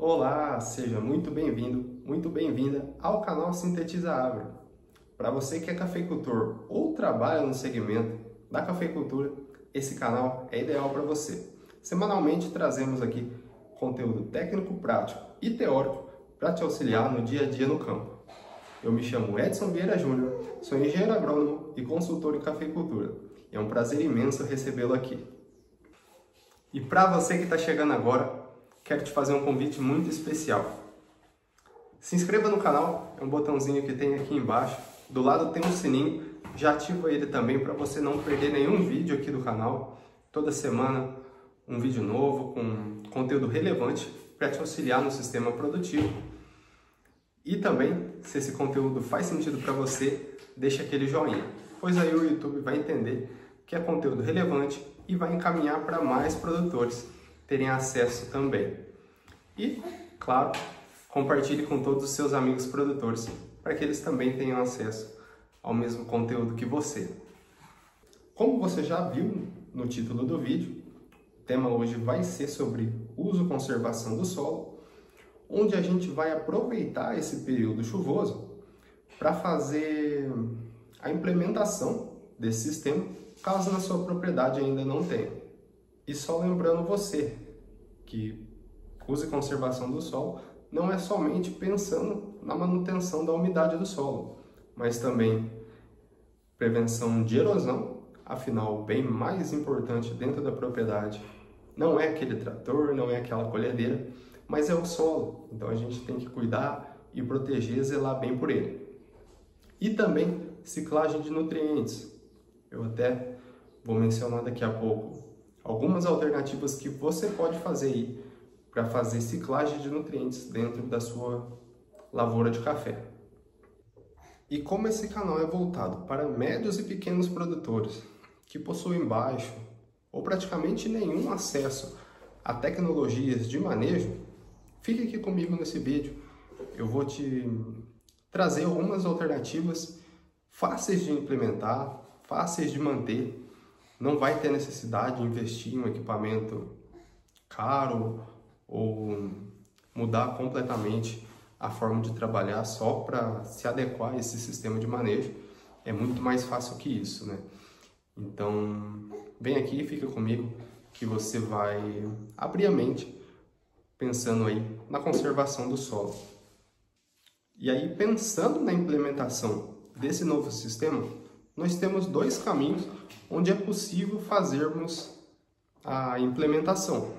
Olá, seja muito bem-vindo, muito bem-vinda ao canal Sintetiza Agro. Para você que é cafeicultor ou trabalha no segmento da cafeicultura, esse canal é ideal para você. Semanalmente trazemos aqui conteúdo técnico, prático e teórico para te auxiliar no dia a dia no campo. Eu me chamo Edson Vieira Júnior, sou engenheiro agrônomo e consultor em cafeicultura. É um prazer imenso recebê-lo aqui. E para você que está chegando agora, quero te fazer um convite muito especial. Se inscreva no canal, é um botãozinho que tem aqui embaixo. Do lado tem um sininho, já ativa ele também para você não perder nenhum vídeo aqui do canal. Toda semana um vídeo novo com conteúdo relevante para te auxiliar no sistema produtivo. E também, se esse conteúdo faz sentido para você, deixa aquele joinha, pois aí o YouTube vai entender que é conteúdo relevante e vai encaminhar para mais produtores terem acesso também. E, claro, compartilhe com todos os seus amigos produtores, para que eles também tenham acesso ao mesmo conteúdo que você. Como você já viu no título do vídeo, o tema hoje vai ser sobre uso e conservação do solo, onde a gente vai aproveitar esse período chuvoso para fazer a implementação desse sistema, caso na sua propriedade ainda não tenha. E só lembrando você que uso e conservação do solo não é somente pensando na manutenção da umidade do solo, mas também prevenção de erosão, afinal o bem mais importante dentro da propriedade não é aquele trator, não é aquela colhedeira, mas é o solo. Então a gente tem que cuidar e proteger, zelar bem por ele. E também ciclagem de nutrientes. Eu até vou mencionar daqui a pouco algumas alternativas que você pode fazer aí para fazer ciclagem de nutrientes dentro da sua lavoura de café. E como esse canal é voltado para médios e pequenos produtores que possuem baixo ou praticamente nenhum acesso a tecnologias de manejo, fique aqui comigo nesse vídeo. Eu vou te trazer algumas alternativas fáceis de implementar, fáceis de manter. Não vai ter necessidade de investir em um equipamento caro ou mudar completamente a forma de trabalhar só para se adequar a esse sistema de manejo. É muito mais fácil que isso, né? Então, vem aqui e fica comigo que você vai abrir a mente pensando aí na conservação do solo. E aí, pensando na implementação desse novo sistema, nós temos dois caminhos onde é possível fazermos a implementação.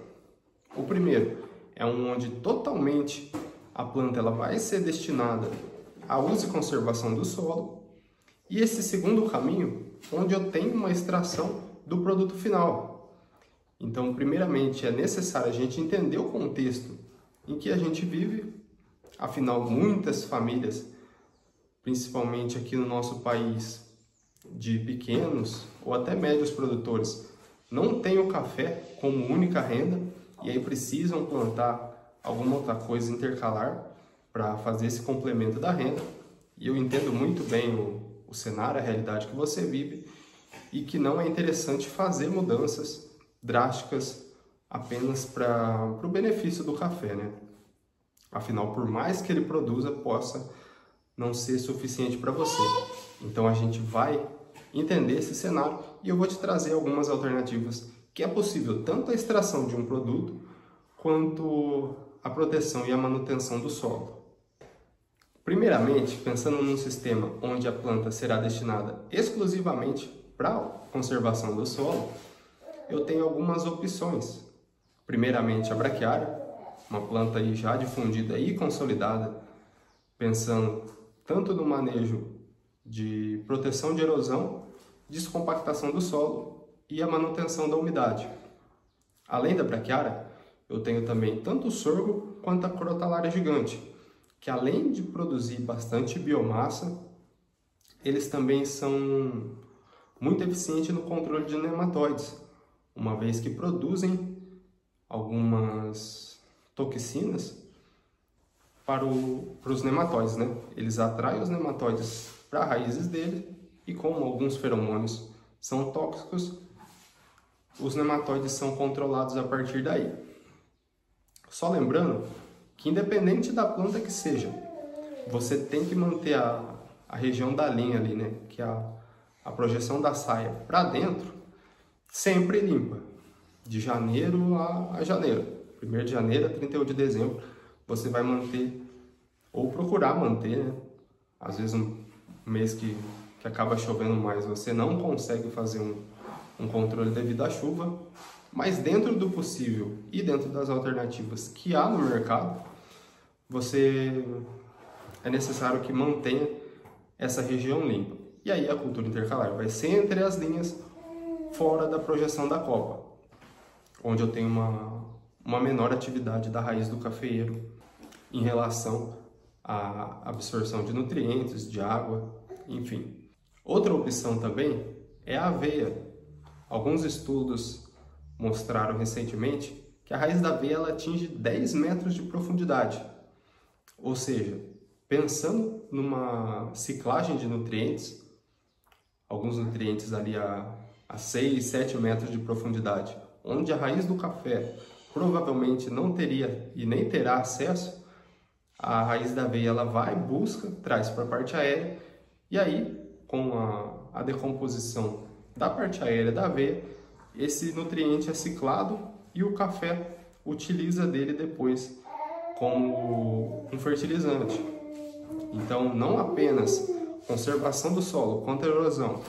O primeiro é onde totalmente a planta ela vai ser destinada a uso e conservação do solo. E esse segundo caminho, onde eu tenho uma extração do produto final. Então, primeiramente, é necessário a gente entender o contexto em que a gente vive. Afinal, muitas famílias, principalmente aqui no nosso país, de pequenos ou até médios produtores, não têm o café como única renda e aí precisam plantar alguma outra coisa intercalar para fazer esse complemento da renda. E eu entendo muito bem o cenário, a realidade que você vive e que não é interessante fazer mudanças drásticas apenas para o benefício do café, né? Afinal, por mais que ele produza, possa não ser suficiente para você. Então a gente vai entender esse cenário e eu vou te trazer algumas alternativas que é possível tanto a extração de um produto quanto a proteção e a manutenção do solo. Primeiramente, pensando num sistema onde a planta será destinada exclusivamente para a conservação do solo, eu tenho algumas opções. Primeiramente, a braquiária, uma planta aí já difundida e consolidada, pensando tanto no manejo de proteção de erosão, descompactação do solo e a manutenção da umidade. Além da braquiária, eu tenho também tanto o sorgo quanto a crotalária gigante, que além de produzir bastante biomassa, eles também são muito eficientes no controle de nematóides, uma vez que produzem algumas toxinas para os nematóides, né? Eles atraem os nematóides para as raízes dele e como alguns feromônios são tóxicos, os nematóides são controlados a partir daí. Só lembrando que independente da planta que seja, você tem que manter a região da linha ali, né, que é a projeção da saia para dentro, sempre limpa, de janeiro a janeiro. 1º de janeiro a 31 de dezembro, você vai manter, ou procurar manter, né? Às vezes um mês que acaba chovendo mais, você não consegue fazer um controle devido à chuva, mas dentro do possível e dentro das alternativas que há no mercado, é necessário que mantenha essa região limpa. E aí a cultura intercalar vai ser entre as linhas, fora da projeção da copa, onde eu tenho uma menor atividade da raiz do cafeeiro em relação à absorção de nutrientes, de água, enfim. Outra opção também é a aveia. Alguns estudos mostraram recentemente que a raiz da aveia ela atinge 10 metros de profundidade. Ou seja, pensando numa ciclagem de nutrientes, alguns nutrientes ali a 6, 7 metros de profundidade, onde a raiz do café provavelmente não teria e nem terá acesso, a raiz da aveia ela vai, busca, traz para a parte aérea, e aí com a decomposição da parte aérea da aveia, esse nutriente é ciclado e o café utiliza dele depois como um fertilizante. Então, não apenas conservação do solo contra a erosão,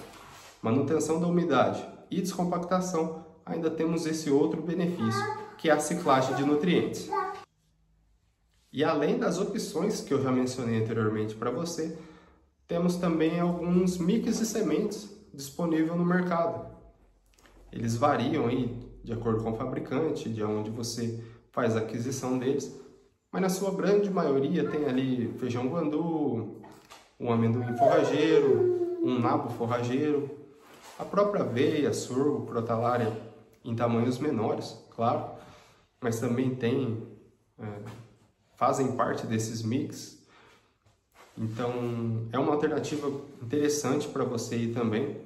manutenção da umidade e descompactação, ainda temos esse outro benefício, que é a ciclagem de nutrientes. E além das opções que eu já mencionei anteriormente para você, temos também alguns mix de sementes disponíveis no mercado. Eles variam aí de acordo com o fabricante, de onde você faz a aquisição deles, mas na sua grande maioria tem ali feijão guandu, um amendoim forrageiro, um nabo forrageiro, a própria aveia, sorgo, crotalária em tamanhos menores, claro, mas também fazem parte desses mix. Então é uma alternativa interessante para você ir também,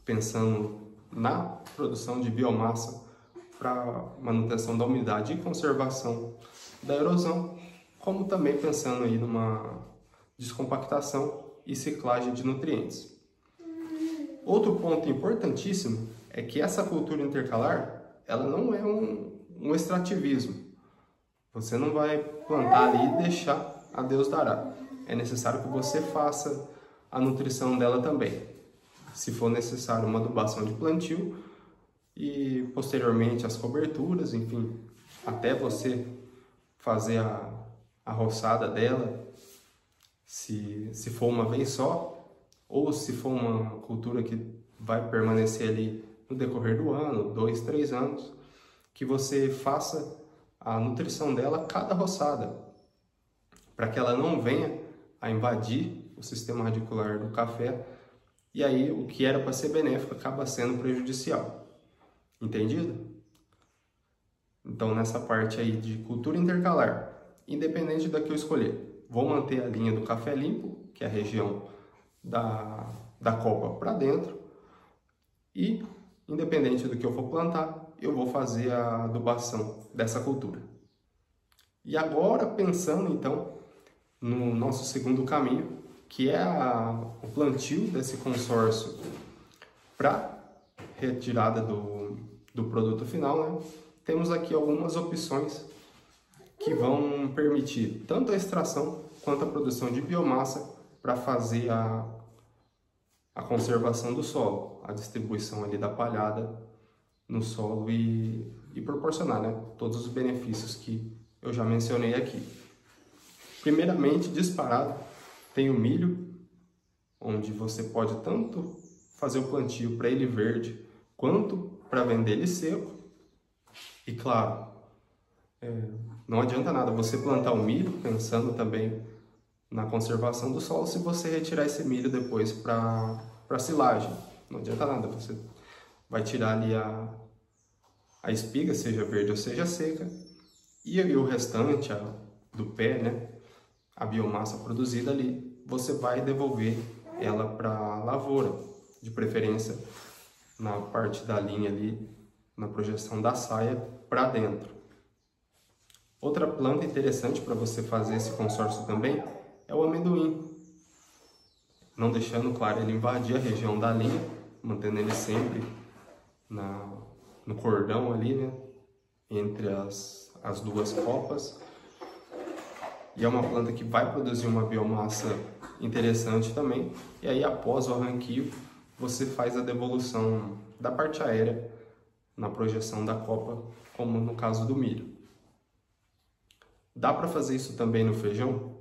pensando na produção de biomassa para manutenção da umidade e conservação da erosão, como também pensando aí numa descompactação e ciclagem de nutrientes. Outro ponto importantíssimo é que essa cultura intercalar, ela não é um extrativismo. Você não vai plantar ali e deixar a Deus dará. É necessário que você faça a nutrição dela também. Se for necessário, uma adubação de plantio e posteriormente as coberturas, enfim, até você fazer a roçada dela, se for uma vez só, ou se for uma cultura que vai permanecer ali no decorrer do ano, 2, 3 anos, que você faça a nutrição dela cada roçada, para que ela não venha a invadir o sistema radicular do café, e aí o que era para ser benéfico acaba sendo prejudicial. Entendido? Então nessa parte aí de cultura intercalar, independente da que eu escolher, vou manter a linha do café limpo, que é a região da copa para dentro, e independente do que eu for plantar, eu vou fazer a adubação dessa cultura. E agora pensando então no nosso segundo caminho, que é o plantio desse consórcio para retirada do produto final, né? Temos aqui algumas opções que vão permitir tanto a extração quanto a produção de biomassa para fazer a conservação do solo, a distribuição ali da palhada no solo e proporcionar, né, todos os benefícios que eu já mencionei aqui. Primeiramente, disparado, tem o milho, onde você pode tanto fazer o plantio para ele verde, quanto para vender ele seco. E claro, não adianta nada você plantar o milho, pensando também na conservação do solo, se você retirar esse milho depois para silagem. Não adianta nada, você vai tirar ali a espiga, seja verde ou seja seca, e o restante do pé, né, a biomassa produzida ali, você vai devolver ela para a lavoura, de preferência na parte da linha ali, na projeção da saia para dentro. Outra planta interessante para você fazer esse consórcio também é o amendoim. Não deixando, claro, ele invadir a região da linha, mantendo ele sempre no cordão ali, né? Entre as duas copas. E é uma planta que vai produzir uma biomassa interessante também. E aí, após o arranquio, você faz a devolução da parte aérea na projeção da copa, como no caso do milho. Dá para fazer isso também no feijão?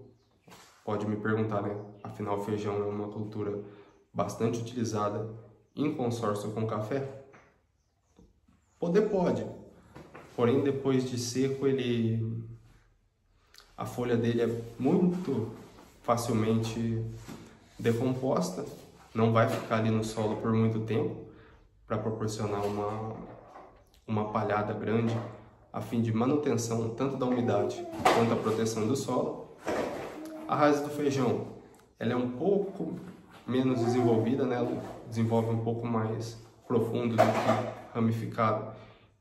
Pode me perguntar, né? Afinal, o feijão é uma cultura bastante utilizada em consórcio com café? Pode. Porém, depois de seco, a folha dele é muito facilmente decomposta, não vai ficar ali no solo por muito tempo para proporcionar uma palhada grande a fim de manutenção tanto da umidade quanto a proteção do solo. A raiz do feijão, ela é um pouco menos desenvolvida, né? Ela desenvolve um pouco mais profundo do que ramificado.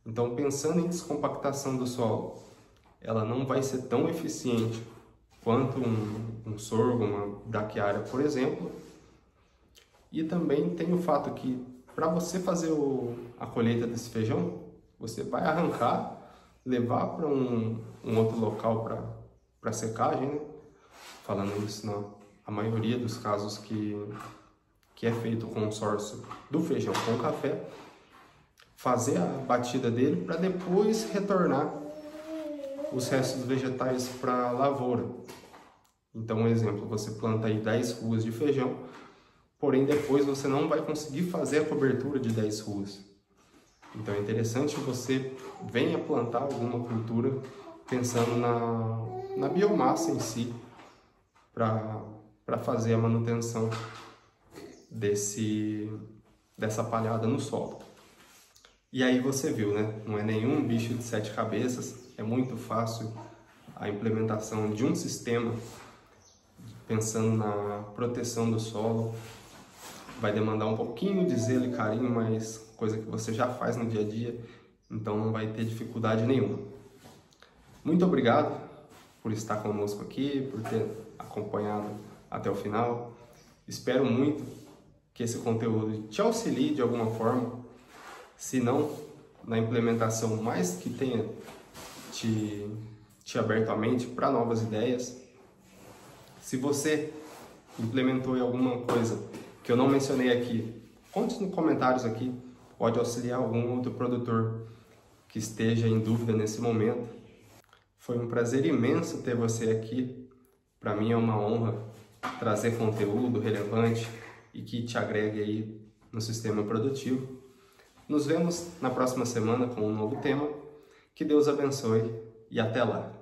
Então, pensando em descompactação do solo, ela não vai ser tão eficiente quanto um sorgo, uma braquiária, por exemplo. E também tem o fato que, para você fazer a colheita desse feijão, você vai arrancar, levar para um outro local para secagem, né? Falando isso a maioria dos casos que é feito o consórcio do feijão com café, fazer a batida dele para depois retornar os restos vegetais para a lavoura. Então, um exemplo, você planta aí 10 ruas de feijão, porém depois você não vai conseguir fazer a cobertura de 10 ruas. Então é interessante que você venha plantar alguma cultura pensando na biomassa em si, para fazer a manutenção dessa palhada no solo. E aí você viu, né? Não é nenhum bicho de 7 cabeças, é muito fácil a implementação de um sistema pensando na proteção do solo. Vai demandar um pouquinho de zelo e carinho, mas coisa que você já faz no dia a dia, então não vai ter dificuldade nenhuma. Muito obrigado por estar conosco aqui, por ter acompanhado até o final. Espero muito que esse conteúdo te auxilie de alguma forma, se não na implementação, mas que tenha te aberto a mente para novas ideias. Se você implementou em alguma coisa que eu não mencionei aqui, conte nos comentários aqui, pode auxiliar algum outro produtor que esteja em dúvida nesse momento. Foi um prazer imenso ter você aqui. Para mim é uma honra trazer conteúdo relevante e que te agregue aí no sistema produtivo. Nos vemos na próxima semana com um novo tema. Que Deus abençoe e até lá!